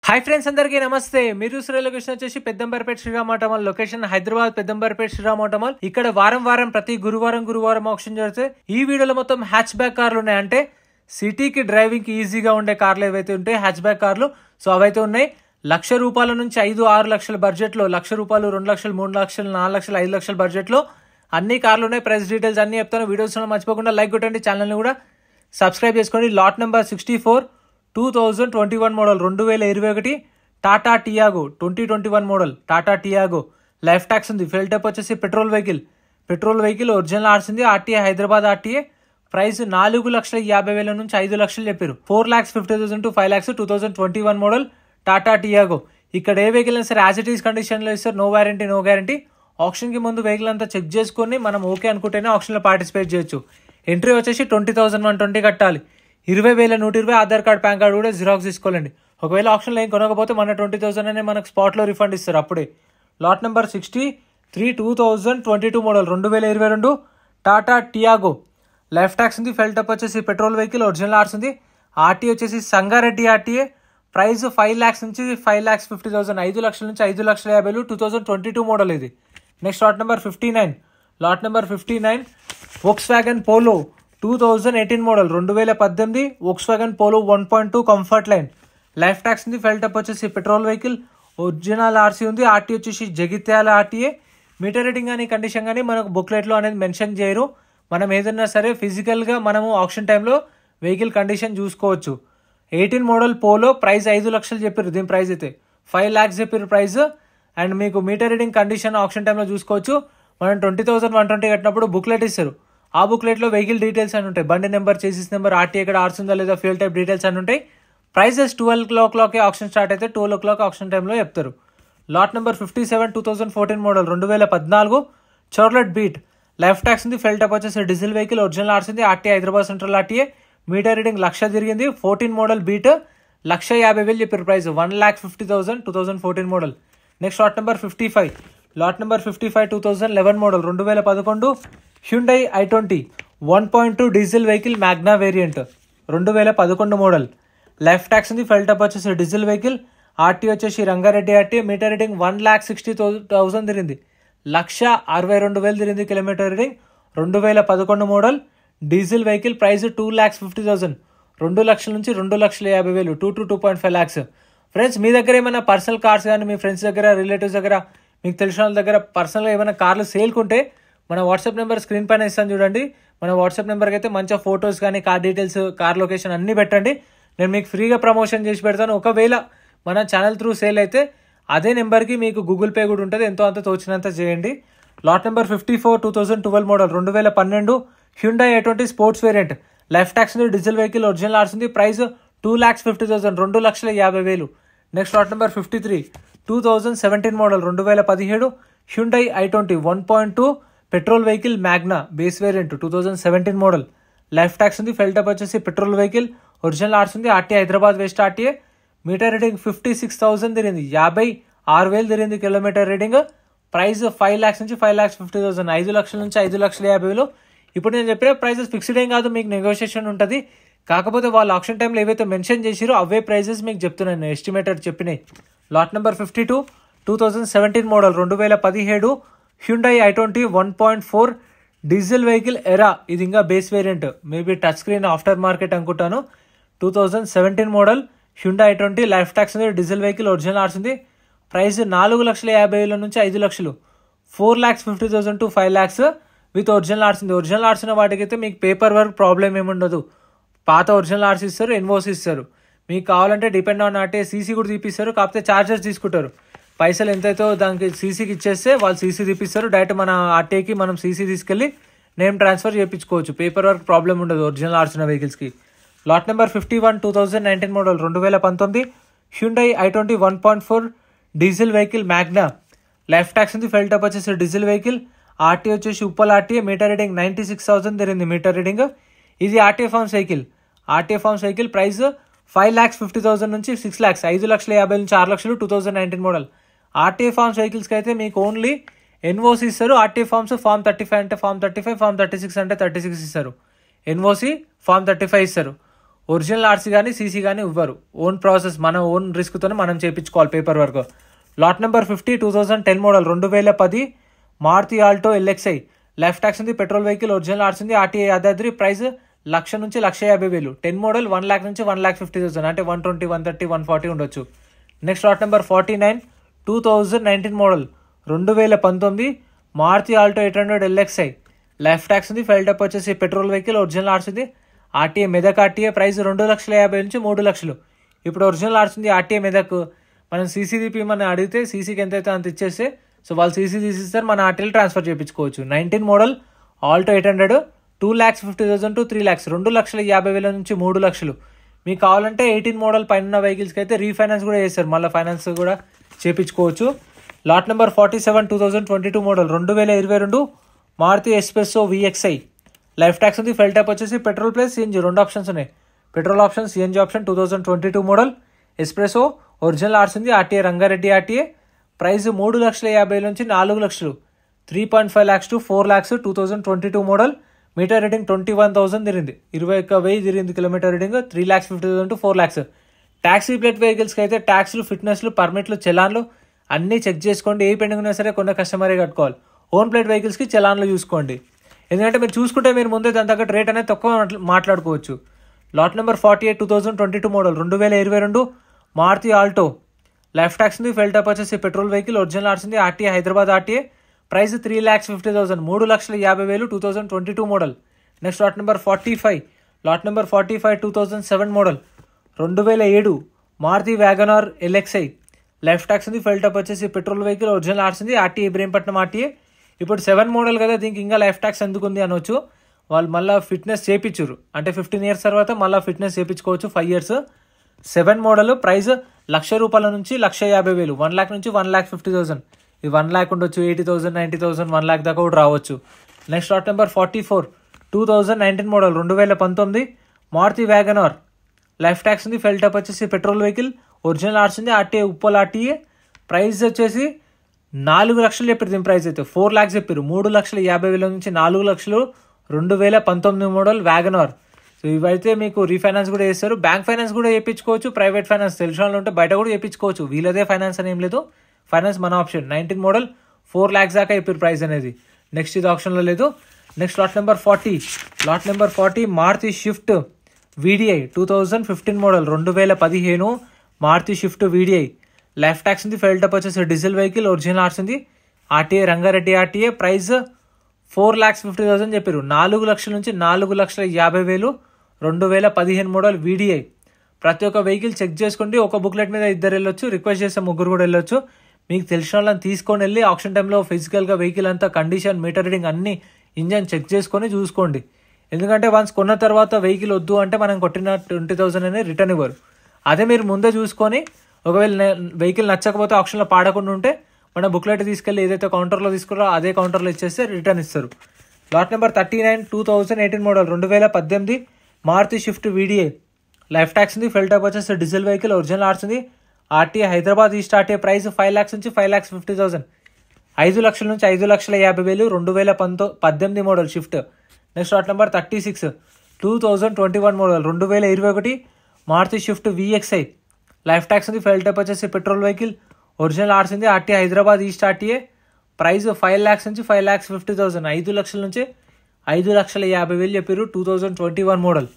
Hi friends, అందరికీ నమస్తే. మీరు చూసిన లొకేషన్ వచ్చేసి Peddamberpet Sriram auto mall. Location Hyderabad Peddamberpet Sriram auto mall. ఇక్కడ వారం ప్రతి గురువారం ఆప్షన్ జరుగుతాయి. ఈ వీడియోలో మొత్తం హ్యాచ్ బ్యాక్ కార్లు ఉన్నాయి. అంటే సిటీకి డ్రైవింగ్ కి ఈజీగా ఉండే కార్లు ఏవైతే ఉంటాయి హ్యాచ్ బ్యాక్ కార్లు, సో అవైతే ఉన్నాయి. ₹1,00,000 నుంచి 5-6 లక్షల బడ్జెట్ లో, ₹1,00,000, 2 లక్షలు, 3 లక్షలు, 4 లక్షలు, 5 లక్షల బడ్జెట్ లో అన్ని కార్లు ఉన్నాయి. ప్రైస్ డీటెయిల్స్ అన్ని చెప్తాను. వీడియోస్ మర్చిపోకుండా లైక్ కొట్టండి, ఛానల్ ని కూడా సబ్స్క్రైబ్ చేసుకోండి. Lot number 64 2021 model 2021 Tata Tiago 2021 model Tata Tiago. Life tax ఉంది. ఫెయిల్ టైప్ వచ్చేసి పెట్రోల్ వెహికల్ ఒరిజినల్ ఆర్స్ ఉంది. RTA Hyderabad RTA. ప్రైస్ 4,50,000 నుంచి 5 లక్షలు చెప్పారు. 4,50,000 to 5 lakhs 2021 model Tata Tiago. ఇక్కడ ఏ వెహికల్ అయినా సరే యాజ్ ఇట్ ఈస్ కండిషన్ లో ఇస్తారు. No guarantee. ఆప్షన్ కి ముందు వెహికల్ అంతా చెక్ చేసుకుని మనం ఓకే అనుకుంటేనే ఆప్షన్ లో పార్టిసిపేట్ చేయొచ్చు. ఎంట్రీ వచ్చేసి 20,120 కట్టాలి. 20,120 ఆధార్ కార్డ్, పాన్ కార్డ్ కూడా జిరాక్స్ తీసుకోవాలండి. ఒకవేళ ఆప్షన్లో ఏం కొనకపోతే మన 20,000 అనే మనకు స్పాట్ లో రిఫండ్ ఇస్తారు అప్పుడే. Lot number 63 2022 model 2022 Tata Tiago. Life tax ఉంది. ఫెయిల్ టైప్ వచ్చేసి పెట్రోల్ వెహికల్ ఒరిజినల్ ఆర్స్ ఉంది. ఆర్టీఏ వచ్చేసి సంగారెడ్డి ఆర్టీఏ. ప్రైస్ 5 lakhs నుంచి 5,50,000, 5 లక్షల నుంచి 5,50,000 2022 మోడల్ ఇది. Next lot number 59 Volkswagen polo 2018 model 2018 Volkswagen polo 1.2 comfort line. Life tax ఉంది. ఫెయిల్ టైప్ వచ్చేసి పెట్రోల్ వెహికల్ ఒరిజినల్ ఆర్సీ ఉంది. ఆర్టీ వచ్చేసి జగిత్యాల ఆర్టీఏ. మీటర్ రీడింగ్ కానీ కండిషన్ కానీ మనకు బుక్లెట్లో అనేది మెన్షన్ చేయరు. మనం ఏదైనా సరే ఫిజికల్ గా మనము ఆప్షన్ టైంలో వెహికల్ కండిషన్ చూసుకోవచ్చు. 18 మోడల్ పోలో. ప్రైస్ 5 లక్షలు చెప్పారు. దీని ప్రైస్ అయితే 5 lakhs చెప్పారు ప్రైస్. అండ్ మీకు మీటర్ రీడింగ్ కండిషన్ ఆప్షన్ టైంలో చూసుకోవచ్చు. మనం 20,120 కట్టినప్పుడు బుక్లెట్ ఇస్తారు. ఆ బుక్లెట్ లో వెహికల్ డీటెయిల్స్ అని ఉంటాయి. బండి నెంబర్, చేసిస్ నెంబర్, ఆర్టీ ఎక్కడ ఆర్స్ ఉందా లేదా, ఫ్యూల్ టైప్ డీటెయిల్స్ అని ఉంటాయి. ప్రైసెస్ 12 o'clock ఆప్షన్ స్టార్ట్ అయితే 12 o'clock ఆప్షన్ టైంలో చెప్తారు. Lot number 57 2014 model 2014 Chevrolet Beat. Life tax ఉంది. ఫెయిల్ టైప్ వచ్చేసి డీజిల్ వెహికల్ ఒరిజినల్ ఆర్స్ ఉంది. RT Hyderabad central RTA. Meter reading 1,00,000 తిరిగింది. 14 మోడల్ బీట్ 1,50,000 చెప్పారు price. 1,50,000 2014 model. Next lot number 55 2011 model 2011 Hyundai i20 1.2 diesel vehicle Magna variant 2011 model. Life tax ఉంది. Fuel type వచ్చేసి diesel vehicle. RT వచ్చేసి Rangareddy RT. Meter reading 1,60,000 తిరిగింది. 1,62,000 తిరిగింది kilometre reading. 2011 model diesel vehicle. Price 2,50,000, 2 లక్షల నుంచి 2,50,000 2 to 2.5 lakhs. Friends, మీ దగ్గర ఏమైనా personal cars కానీ మీ ఫ్రెండ్స్ దగ్గర, రిలేటివ్స్ దగ్గర, మీకు తెలిసిన వాళ్ళ దగ్గర పర్సనల్గా ఏమైనా కార్లు సేల్కుంటే మన వాట్సాప్ నెంబర్ స్క్రీన్ పైన ఇస్తాను చూడండి. మన వాట్సాప్ నెంబర్కి అయితే మంచిగా ఫొటోస్ కానీ, కార్ డీటెయిల్స్, కార్ లొకేషన్ అన్నీ పెట్టండి. నేను మీకు ఫ్రీగా ప్రమోషన్ చేసి పెడతాను. ఒకవేళ మన ఛానల్ త్రూ సేల్ అయితే అదే నెంబర్కి మీకు గూగుల్ పే కూడా ఉంటుంది. ఎంతో అంత తోచినంత చేయండి. Lot number 54 2012 model 2012 Hyundai i20 sports variant. Life tax ఉంది. డీజిల్ వెహికల్ ఒరిజినల్ ఆర్స్ ఉంది. Price 2,50,000, 2,50,000. Next lot number 53 2017 model 2017 Hyundai i20 1.2 petrol vehicle Magna base variant 2017 model. Life tax ఉంది. ఫెయిల్ టైప్ వచ్చేసి పెట్రోల్ వెహికల్ ఒరిజినల్ ఆర్స్ ఉంది. RT Hyderabad west RTA. Meter reading 56,000 తిరిగింది. 56,000 తిరిగింది kilometre reading. Price 5 lakhs నుంచి 5,50,000, 5 లక్షల నుంచి 5,50,000. ఇప్పుడు నేను చెప్పిన ప్రైసెస్ ఫిక్స్డ్ ఏం కాదు, మీకు నెగోషియేషన్ ఉంటుంది. కాకపోతే వాళ్ళు ఆప్షన్ టైంలో ఏవైతే మెన్షన్ చేసిరో అవే ప్రైసెస్ మీకు చెప్తున్నాను, ఎస్టిమేటర్ చెప్పినాయి. Lot number 52 2017 model 2017 Hyundai i20 1.4 diesel vehicle Era. ఇది ఇంకా base variant, maybe touch screen after market అనుకుంటాను. 2017 model Hyundai i20. Life tax ఉంది. డీజిల్ వెహికల్ ఒరిజినల్ ఆర్స్ ఉంది. ప్రైస్ 4,50,000 నుంచి 5 లక్షలు. 4,50,000 to 5 lakhs with original RC ఉంది. Original RC ఉన్న వాటికైతే మీకు పేపర్ వర్క్ ప్రాబ్లం ఏముండదు. పాత ఒరిజినల్ ఆర్స్ ఇస్తారు, ఎన్ఓసి ఇస్తారు. మీకు కావాలంటే డిపెండ్ ఆన్ ఆర్టీ సీసీ కూడా తీపిస్తారు. కాకపోతే ఛార్జెస్ తీసుకుంటారు. పైసలు ఎంతైతే దానికి సీసీకి ఇచ్చేస్తే వాళ్ళు సీసీ తీపిస్తారు. డైరెక్ట్ మన ఆర్టీకి మనం సీసీ తీసుకెళ్లి నేమ్ ట్రాన్స్ఫర్ చేయించుకోవచ్చు. పేపర్ వర్క్ ప్రాబ్లం ఉండదు ఒరిజినల్ ఆర్స్ ఉన్న వెహికల్స్కి. Lot number 51 2019 model 2019 Hyundai i20 1.4 diesel vehicle Magna. Life tax ఉంది. ఫెయిల్ టైప్ వచ్చేసి డీజిల్ వెహికల్. ఆర్టీ వచ్చేసి ఉప్పల్ ఆర్టీఏ. మీటర్ రీడింగ్ 96,000 తిరిగింది మీటర్ రీడింగ్. ఇది ఆర్టీఏ ఫార్మ్స్ వెహికల్. ప్రైస్ 5,50,000 నుంచి 6 lakhs, 5,50,000 నుంచి 6 లక్షలు 2019 మోడల్. ఆర్టీఏ ఫార్మ్స్ వెహికల్స్కి అయితే మీకు ఓన్లీ ఎన్ఓసి ఇస్తారు. ఆర్టీఏ ఫార్మ్స్ ఫార్మ్ 35 అంటే ఫార్మ్ 35, ఫార్మ్ 36 అంటే 36 ఇస్తారు. ఎన్ఓసి ఫార్మ్ 35 ఇస్తారు. ఒరిజినల్ ఆర్సీ కానీ సీసీ కానీ ఇవ్వరు. ఓన్ ప్రాసెస్, మన ఓన్ రిస్క్తోనే మనం చేయించుకోవాలి paper work. Lot number 50 2010 model 2010 Maruti Alto LXI. Life tax ఉంది, పెట్రోల్ వెహికల్, ఒరిజినల్ ఆర్సీ ఉంది, ఆర్టీఏ యాదాద్రి. ప్రైస్ 1,00,000 నుంచి 1,50,000. 10 మోడల్ 1,00,000 నుంచి 1,50,000, అంటే 120, 130, 140 ఉండొచ్చు. Next lot number 49 2019 model 2019 Maruti Alto 800 LXI. Life tax ఉంది, ఫైల్ టప్ వచ్చేసి పెట్రోల్ వెహికల్, ఒరిజినల్ ఆర్సీ ఉంది, ఆర్టీఏ మెదక్ ఆర్టీఏ. ప్రైస్ 2,50,000 నుంచి 3,00,000. ఇప్పుడు ఒరిజినల్ ఆర్సీ ఉంది, ఆర్టీఏ మెదక్. మనం సీసీ తీపిమని అడిగితే సీసీకి ఎంతైతే అంత ఇచ్చేస్తే సో వాళ్ళు సీసీ తీసిస్తారు, మన ఆర్టీఏలు ట్రాన్స్ఫర్ చేయించుకోవచ్చు. 19 మోడల్ ఆల్టో 800 2,50,000 to 3,00,000, 2,50,000 నుంచి 3,00,000. మీకు కావాలంటే 18 మోడల్ పైన వెహికల్స్కి అయితే రీఫైనాన్స్ కూడా చేస్తారు, మళ్ళీ ఫైనాన్స్ కూడా చేయించుకోవచ్చు. Lot number 47 2022 model 2022 Maruti S Presso VXI. Life tax ఉంది, ఫెల్ ట్యాప్ వచ్చేసి పెట్రోల్ ప్లస్ సిఎన్జీ 2 ఆప్షన్స్ ఉన్నాయి. Petrol option, CNG option. 2022 model S Presso, original RC ఉంది, ఆర్టీఏ రంగారెడ్డి ఆర్టీఏ. ప్రైస్ 3,50,000 నుంచి 4,00,000, 3.5 lakhs to 4 lakhs. 2022 model. Meter reading 21,000 తిరిగింది, 21,000 తిరిగింది kilometre reading. 3,50,000 to 4 lakhs. Taxi plate వెహికల్స్కి అయితే ట్యాక్స్లు, ఫిట్నెస్లు, పర్మిట్లు, చలాన్లు అన్నీ చెక్ చేసుకోండి. ఏ పెండింగ్ ఉన్నా సరే కొన్న కస్టమరే కట్టుకోవాలి. ఓన్ ప్లేట్ వెహికల్స్కి చలాన్లు చూసుకోండి, ఎందుకంటే మీరు చూసుకుంటే మీరు ముందే దాని తగ్గట్టు రేట్ అనేది తక్కువ మాట్లాడుకోవచ్చు. Lot number 48 2022 model 2022 Maruti Alto. Life tax ఉంది, ఫెల్ టప్ వచ్చేసి పెట్రోల్ వెహికల్, ఒరిజినల్ ఆర్సీ ఉంది, RTA Hyderabad RTA. Price 3,50,000, 3,50,000. 2022 model. Next lot number 45 lot number 45 2007 model 2007 Maruti WagonR LXI. Life tax ఉంది, ఫెల్ టప్ వచ్చేసి పెట్రోల్ వెహికల్, ఒరిజినల్ ఆర్సీ ఉంది, RTA Ibrahimpatnam RTA. ఇప్పుడు 7 model కదా, దీనికి ఇంకా లైఫ్ ట్యాక్స్ ఎందుకు ఉంది అనొచ్చు. వాళ్ళు మళ్ళీ ఫిట్నెస్ చేయించారు, అంటే 15 years తర్వాత మళ్ళీ ఫిట్నెస్ చేయించుకోవచ్చు 5 years. 7 మోడల్. ప్రైస్ ₹1,00,000 నుంచి 1,50,000, 1 lakh నుంచి 1,50,000. ఇది 1 lakh ఉండొచ్చు, 80,000, 90,000, 1 lakh దాకా కూడా రావచ్చు. Next lot number 44 2019 model 2019 Maruti WagonR. Life tax ఉంది, ఫెల్ టప్ వచ్చేసి పెట్రోల్ వెహికల్, ఒరిజినల్ ఆర్సీ ఉంది, ఆర్టీఏ ఉప్పల్ ఆర్టీఏ. ప్రైస్ వచ్చేసి 4,00,000 చెప్పారు, దీని ప్రైస్ అయితే 4 lakhs చెప్పారు. 3,50,000 నుంచి 4,00,000. 2019 మోడల్ వ్యాగనార్. సో ఇవైతే మీకు రీఫైనాన్స్ కూడా చేస్తారు, బ్యాంక్ ఫైనాన్స్ కూడా చేయించుకోవచ్చు, ప్రైవేట్ ఫైనాన్స్ తెలిసిన వాళ్ళు ఉంటే బయట కూడా చేయించుకోవచ్చు. వీళ్ళదే ఫైనాన్స్ అని ఏం లేదు, ఫైనాన్స్ మన ఆప్షన్. 19 మోడల్ 4 lakhs దాకా చెప్పారు ప్రైస్ అనేది. నెక్స్ట్ ఇది ఆప్షన్లో లేదు. Next lot number 40 Maruti Swift VDI 2015 model 2015 Maruti Swift VDI. Life tax ఉంది, ఫెల్ టప్ వచ్చేసి డీజిల్ వెహికల్, ఒరిజినల్ ఆర్సీ ఉంది, ఆర్టీఏ రంగారెడ్డి ఆర్టీఏ. ప్రైస్ 4,50,000 చెప్పారు, 4,00,000 నుంచి 4,50,000. 2015 మోడల్ వీడిఐ. ప్రతి ఒక్క వెహికల్ చెక్ చేసుకోండి, ఒక బుక్లెట్ మీద 2 వెళ్ళొచ్చు, రిక్వెస్ట్ చేస్తే 3 కూడా వెళ్ళొచ్చు. మీకు తెలిసిన వాళ్ళని తీసుకొని వెళ్ళి ఆప్షన్ టైంలో ఫిజికల్గా వెహికల్ అంతా కండిషన్, మీటర్ రీడింగ్ అన్ని ఇంజన్ చెక్ చేసుకొని చూసుకోండి. ఎందుకంటే వన్స్ కొన్న తర్వాత వెహికల్ వద్దు అంటే మనం కొట్టిన 20,000 అనేది రిటర్న్ ఇవ్వరు. అదే మీరు ముందే చూసుకొని ఒకవేళ వెహికల్ నచ్చకపోతే ఆప్షన్లో పాడకుండా ఉంటే మన బుక్లెట్ తీసుకెళ్ళి ఏదైతే కౌంటర్లో తీసుకున్నారో అదే కౌంటర్లో ఇచ్చేస్తే రిటర్న్ ఇస్తారు. Lot number 39 2018 model 2018 Maruti Swift VDI. Life tax ఉంది, ఫెల్ టప్ వచ్చేసి డీజిల్ వెహికల్, ఒరిజినల్ ఆర్సీ ఉంది, RTA Hyderabad east RTA. Price 5 lakhs నుంచి 5,50,000, 5,00,000 నుంచి 5,50,000. 2018 model Swift. Next lot number 36 2021 model 2021 Maruti Swift VXI. Life tax ఉంది, ఫెల్ టప్ వచ్చేసి petrol vehicle, original RC ఉంది, RTA Hyderabad east RTA. Price 5 lakhs నుంచి 5,50,000, 5,00,000 నుంచి 5,50,000 చెప్పారు. 2021 మోడల్.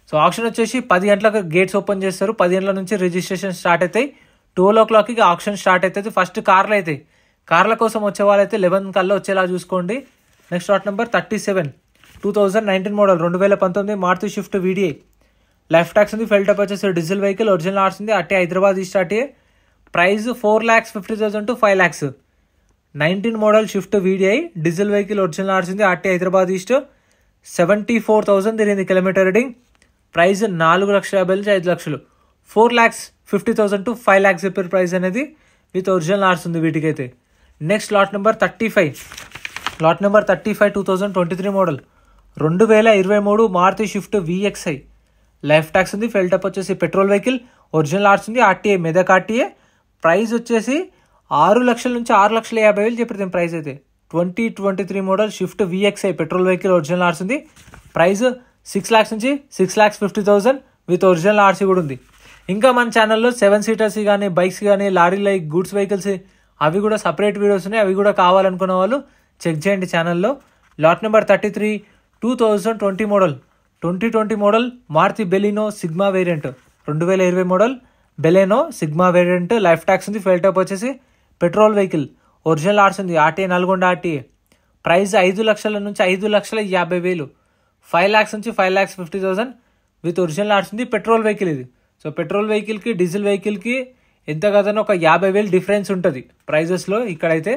సో ఆప్షన్ వచ్చేసి 10 గంటలకు గేట్స్ ఓపెన్ చేస్తారు, 10 గంటల నుంచి రిజిస్ట్రేషన్ స్టార్ట్ అవుతాయి, 12 o'clockకి ఆప్షన్ స్టార్ట్ అవుతుంది. ఫస్ట్ కార్లు అవుతాయి, కార్ల కోసం వచ్చే వాళ్ళైతే 11 కల్లా వచ్చేలా చూసుకోండి. Next lot number 37 2019 model 2019 Maruti Swift VDI. Life tax ఉంది, ఫెల్ టప్ వచ్చేసి డీజిల్ వెహికల్, ఒరిజినల్ ఆర్సీ ఉంది, RTA Hyderabad east RTA. Price 4,50,000 to 5 lakhs. 19 model Swift VDI, diesel vehicle, original RC ఉంది, ఆర్టీఏ హైదరాబాద్ ఈస్ట్. 74,000 తిరిగింది కిలోమీటర్ రీడింగ్. ప్రైస్ 4,50,000 నుంచి 5,00,000. 4,50,000 to 5 lakhs చెప్పారు price అనేది, with original RC ఉంది వీటికైతే. Next lot number 35 2023 model 2023 Maruti Swift VXI. Life tax ఉంది, fuel type వచ్చేసి petrol vehicle, original RC ఉంది, ఆర్టీఏ మెదక్ ఆర్టీఏ. ప్రైస్ వచ్చేసి 6,00,000 నుంచి 6,50,000 చెప్పారు ప్రైస్ అయితే. 2023 model Swift VXI petrol vehicle, original RC ఉంది. ప్రైస్ 6 lakhs నుంచి 6,50,000. విత్ ఒరిజినల్ ఆర్సీ కూడా ఉంది. ఇంకా మన ఛానల్లో 7 సీటర్స్ కానీ బైక్స్ కానీ లారీ లైక్ గూడ్స్ వెహికల్స్ అవి కూడా సపరేట్ వీడియోస్ ఉన్నాయి. అవి కూడా కావాలనుకున్న వాళ్ళు చెక్ చేయండి ఛానల్లో. Lot number 33 2020 model 2020 model Maruti Baleno Sigma variant 2020 model Baleno Sigma variant. Life tax ఉంది. ఫెయిల్ టైప్ వచ్చేసి పెట్రోల్ వెహికల్. ఒరిజినల్ ఆర్స్ ఉంది. RTA Nalgonda RTA. ప్రైస్ 5 లక్షల నుంచి 5,50,000 5 lakhs నుంచి 5,50,000 విత్ ఒరిజినల్ ఆర్స్ ఉంది. పెట్రోల్ వెహికల్ ఇది. సో పెట్రోల్ వెహికల్కి డీజిల్ వెహికల్కి ఎంత కదనో ఒక 50,000 డిఫరెన్స్ ఉంటుంది ప్రైజెస్లో ఇక్కడైతే.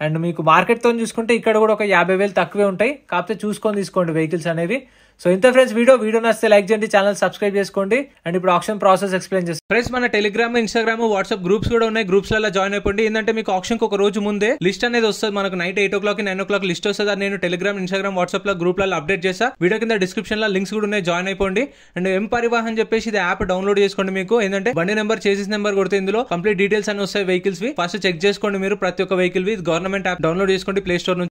అండ్ మీకు మార్కెట్తో చూసుకుంటే ఇక్కడ కూడా ఒక 50,000 తక్కువే ఉంటాయి. కాకపోతే చూసుకొని తీసుకోండి వెహికల్స్ అనేవి. సో ఇంత ఫ్రెండ్స్ వీడియో నచ్చితే లైక్ చేయండి, ఛానల్ సబ్స్క్రైబ్ చేసుకోండి. అండ్ ఇప్పుడు ఆప్షన్ ప్రాసెస్ ఎక్స్ప్లెయిన్ చేస్తాను. ఫ్రెండ్స్ మన టెలిగ్రామ్, ఇన్స్టాగ్రామ్, వాట్సాప్ గ్రూప్స్ కూడా ఉన్నాయి. గ్రూప్స్లలో జాయిన్ అయిపోండి. ఏంటంటే మీకు ఆప్షన్కి ఒక రోజు ముందే లిస్ట్ అనేది వస్తుంది. మనకు నైట్ 8 o'clock 9 o'clock లిస్ట్ వస్తుంది. అది నేను టెలిగ్రామ్, ఇన్స్టాగ్రామ్, వాట్సాప్ లో గ్రూప్లలో అప్డేట్ చేస్తా. వీడియో కింద డిస్క్రిప్షన్ లో లింక్స్ కూడా ఉన్నాయి, జాయిన్ అయిపోండి. అండ్ ఎం పరివాహన్ చెప్పేసి ఇది యాప్ డౌన్లోడ్ చేసుకోండి. మీకు ఏంటంటే బండి నెంబర్, చేసిస్ నెంబర్ కొడితే ఇందులో కంప్లీట్ డీటెయిల్స్ అని వస్తాయి వెహికల్స్ వి. ఫస్ట్ చెక్ చేసుకోండి మీరు ప్రతి ఒక్క వెహికల్ వి. గవర్నమెంట్ యాప్ డౌన్లోడ్ చేసుకోండి ప్లే స్టోర్ నుంచి.